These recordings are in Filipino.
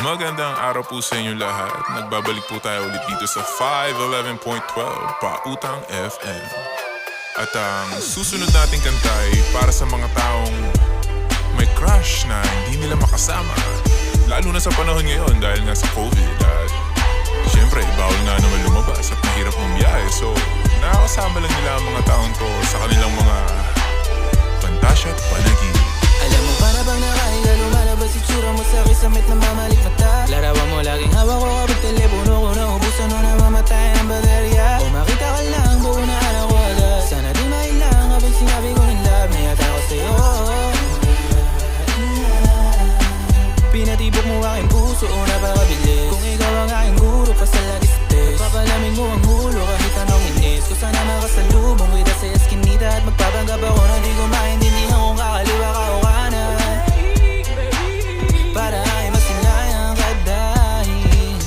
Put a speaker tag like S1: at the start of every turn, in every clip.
S1: Magandang araw po sa inyo lahat. Nagbabalik po tayo ulit dito sa 511.12 Pautang FM. At ang susunod nating kanta ay para sa mga taong may crush na hindi nila makasama. Lalo na sa panahon ngayon dahil nga sa COVID. At syempre, bawal nga naman lumabas at mahirap bumiyahe. So, nakakasama lang nila ang mga taong to sa kanilang mga pantasya at panaginip.
S2: Alam mo para bang nakahiga, lumalabas itsura mo sa kisamit na mamalik mata. Larawan mo laging hawak ko kapag telepono ko naubusan o namamatay ng baterya. O makita ka lang, buo na alam ko agad. Sana di mailang kapag sinabi ko ng love na yata ko sa'yo. Pinatibok mo aking puso o napakabilis. Kung ikaw ang aking guro ka sa lagi sa test, papalamig mo ang ulo kahit anong inis. Kung sana makasalubong kita sa eskinita at magpapanggap ako na di ko maintindihan kung kakaliwa ka o kanan. Para ay masilayang ka dahil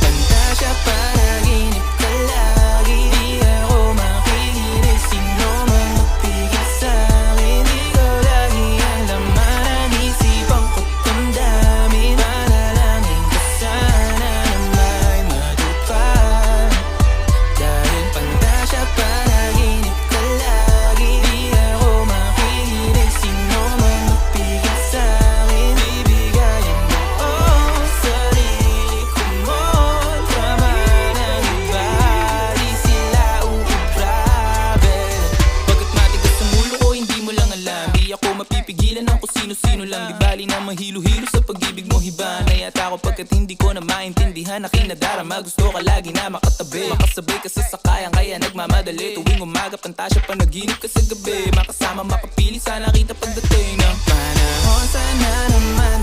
S2: pantasya panaginip ka lagi. Di ako makikinig, sino mang magpigil sa'kin. Ikaw lagi ang laman ng isipan ko't damdamin. Panalangin ko sana na may matupad. Dahil pantasya panaginip ka lagi. Di ako makikinig, sino mang magpigil sa'kin. Bibigayin mo ang sarili ko kontra man ang iba. Di sila uubrabe. Pagkat matigas ang ulo ko, hindi mo lang alam. Di ako mapipigilan ng kung sino-sino lang. Di bali na mahilo-hilo sa pag-ibig mo hiba. Nayata ko pagkat hindi ko na maintindihan. Aking nadarama, gusto ka lagi na makatabi. Makasabay ka sa sakayan, kaya nagmamadali. Tuwing umaga, pantasya panaginip ka sa gabi. Makasama, makapili, sana kita pagdating ng panahon. Sana naman